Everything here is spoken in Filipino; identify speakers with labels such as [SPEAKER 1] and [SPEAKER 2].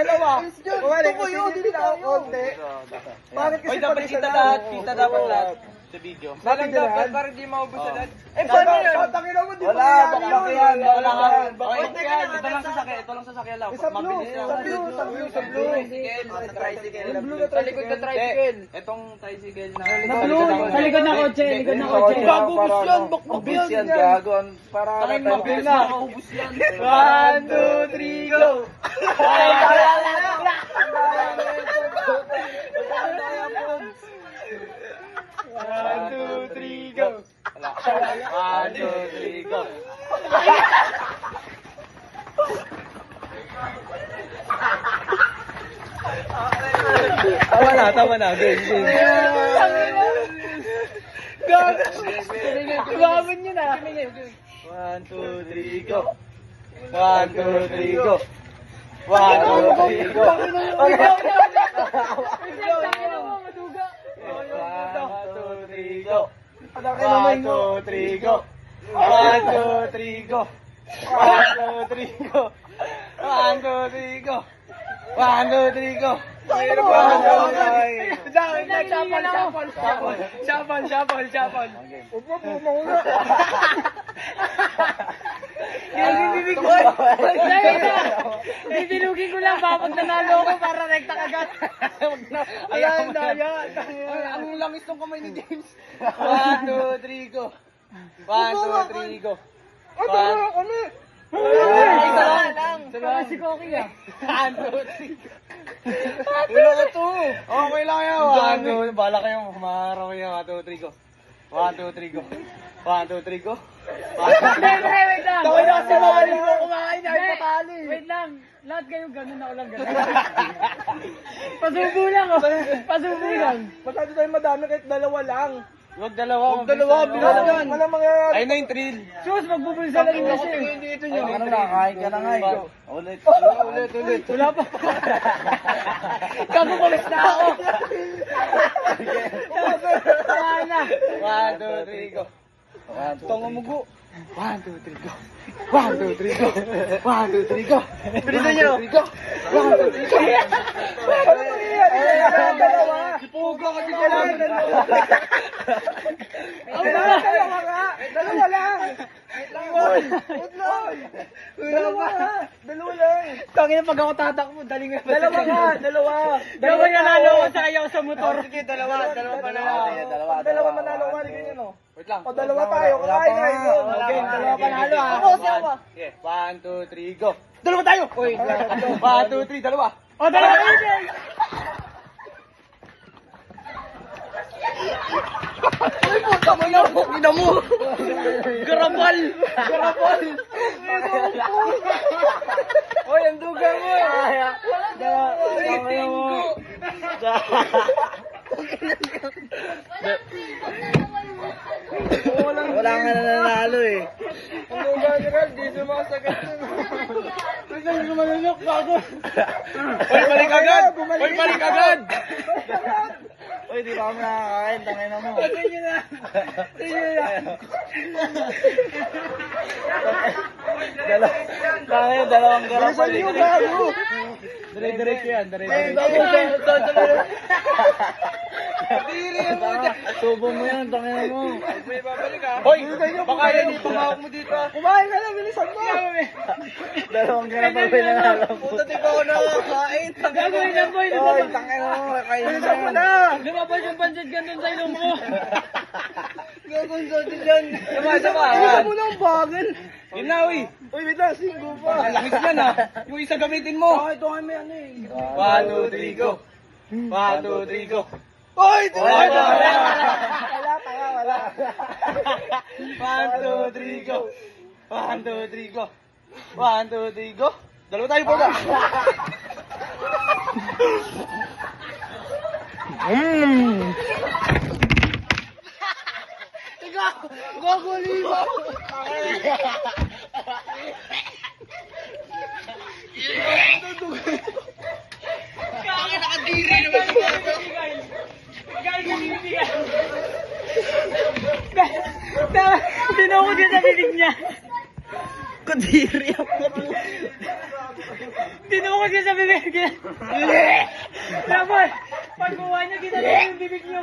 [SPEAKER 1] dalawa. Bumalik ko yun, hindi na ako konti. Bakit kasi pag
[SPEAKER 2] kita lahat, kita dapat lahat sa video.
[SPEAKER 1] Dapat dapat
[SPEAKER 2] para di maubos sa lahat.
[SPEAKER 1] Paano yun? Tatangin mo, di
[SPEAKER 3] Wala, bakbak yan.
[SPEAKER 2] Wala ka.
[SPEAKER 1] Okay,
[SPEAKER 2] Okay, yan. Ito lang sasakyan, ito lang sasakyan lang.
[SPEAKER 1] Sa blue,
[SPEAKER 2] Mabilis lang.
[SPEAKER 1] sa blue. Yung blue na
[SPEAKER 2] Sa likod na
[SPEAKER 1] tricycle.
[SPEAKER 2] tricycle. Itong tricycle na...
[SPEAKER 4] Sa likod ng kotse, likod ng kotse.
[SPEAKER 1] Gago, bus yan, bakbak
[SPEAKER 3] Bus yan,
[SPEAKER 1] yan.
[SPEAKER 3] gago. Para
[SPEAKER 2] Tangin
[SPEAKER 3] tayo
[SPEAKER 2] mabilis
[SPEAKER 3] na.
[SPEAKER 2] na maubos yan.
[SPEAKER 1] 1, 2, 3, go! One, two, three, go!
[SPEAKER 2] 1, 2, 3, go.
[SPEAKER 3] Tama na. Game.
[SPEAKER 1] Gago! Gago nyo na!
[SPEAKER 3] 1, 2, 3, go. 1, 2, 3, go. 1, 2, 3, go. 1, 2, 3, go. 1, 2, 3, go. 1, 2, 3, go. 1, 2, 3, go. 1, 2, 3, go. 1, 2, 3, go.
[SPEAKER 1] Shuffle. Upo, mauna.
[SPEAKER 4] Bibinugin ko lang ba pag nanalo ko para rekta kagad.
[SPEAKER 1] Ayan, daya.
[SPEAKER 2] Ang langis ng kamay ni James.
[SPEAKER 3] 1, 2, 3, go. 1, 2, 3, go.
[SPEAKER 1] Ay, dalawa kami.
[SPEAKER 4] Kaya si Koki ah.
[SPEAKER 3] 1, 2, 3. Wala ka to. Okay lang yan. 1, 2, bala kayo. Maharap kayo. 1, 2, 3, go. 1, 2, 3, go. 1, 2, 3, go. 1, 2, 3, go.
[SPEAKER 4] Wait lang.
[SPEAKER 1] Tawag na kasi mali mo kumain ay patali.
[SPEAKER 4] Wait lang. Lahat kayo ganun, ako lang ganun. Pasubo lang oh. Pasubo lang.
[SPEAKER 1] Masyado tayo madami kahit dalawa lang.
[SPEAKER 3] Huwag dalawa.
[SPEAKER 1] Bilang walang mangyayari.
[SPEAKER 3] Ayun na yung thrill.
[SPEAKER 4] Sus, magbubulsa lang kasi.
[SPEAKER 1] Dito
[SPEAKER 3] Ay, ano na, kain ka na nga eh. Ulit.
[SPEAKER 4] Wala pa. Kagubulis na ako. Wala na.
[SPEAKER 3] 1, 2, 3, go. 1, 2, 3, go. 1, 2, 3, go. 1, 2, 3, go. 1, 2, 3, go.
[SPEAKER 1] Bilisan nyo.
[SPEAKER 3] 1, 2, 3, go. 1, 2, 3, go.
[SPEAKER 1] Ano mangyayari? Dalawa.
[SPEAKER 3] Puga kasi
[SPEAKER 1] Dalawa nga. Dalawa lang. Dalawa lang.
[SPEAKER 4] Tangina pag ako tatakbo, daling nga.
[SPEAKER 1] Dalawa nga. Dalawa.
[SPEAKER 4] Dalawa nanalo ako sa ayaw sa motor.
[SPEAKER 1] Sige, dalawa pa na.
[SPEAKER 3] Dalawa
[SPEAKER 1] manalo ka rin yun, oh.
[SPEAKER 3] Wait lang.
[SPEAKER 1] O, dalawa tayo. Kakain nga yun.
[SPEAKER 4] Okay, dalawa panalo ah.
[SPEAKER 1] Ako, si Awa.
[SPEAKER 3] 1, 2, 3, go.
[SPEAKER 1] Dalawa tayo.
[SPEAKER 4] Uy,
[SPEAKER 3] 1, 2, 3, dalawa.
[SPEAKER 4] o dalawa yun.
[SPEAKER 1] Ina mo. Garapal. Oy, ang dugang mo.
[SPEAKER 3] Wala nga na nanalo eh.
[SPEAKER 1] Ang dugang ni Ral, di sumasagot.
[SPEAKER 3] Hoy, balik agad! Hoy, balik agad! Hoy, di pa kami nakakain. Tangay na mo. Dalawang garapal.
[SPEAKER 1] Bilisan nyo, gago.
[SPEAKER 3] Dire-diretso yan. Subo mo yan. Tangay na mo.
[SPEAKER 2] Hoy, baka yan ipamahok mo dito.
[SPEAKER 1] Kumain ka na, bilisan mo.
[SPEAKER 3] Dalawang garapal pa yung nanalo.
[SPEAKER 1] Puta, di ba ako nakakain?
[SPEAKER 4] Gagawin lang boy.
[SPEAKER 3] Hoy, tangay na mo. Kainin mo
[SPEAKER 1] Bilisan mo
[SPEAKER 3] yan.
[SPEAKER 1] na.
[SPEAKER 4] Lumabas yung pancit ganun sa ilong mo.
[SPEAKER 1] Gagawin sa atin dyan.
[SPEAKER 2] Sama.
[SPEAKER 1] Bilisan mo lang, bagal.
[SPEAKER 2] Yun na, uy.
[SPEAKER 1] Uy, wait lang, singgo pa.
[SPEAKER 2] Ang langis yan ah. Yung isa gamitin mo.
[SPEAKER 1] Bakit ito kami ano eh?
[SPEAKER 3] 1, 2, 3, go. 1, 2, 3, go.
[SPEAKER 1] Uy!
[SPEAKER 3] Wala.
[SPEAKER 1] Wala.
[SPEAKER 3] 1, 2, 3, go. 1, 2, 3, go. 1, 2, 3, go. Dalawa tayo po ba?
[SPEAKER 1] Gaguli mo!
[SPEAKER 4] Kaya nakadiri naman si Guys, nanibigay. Tinukod yun sa bibig niya.
[SPEAKER 1] Kadiri ako.
[SPEAKER 4] Tinukod yun sa bibig Kaya boy, pagkuha niya, ginalaw yung bibig niyo.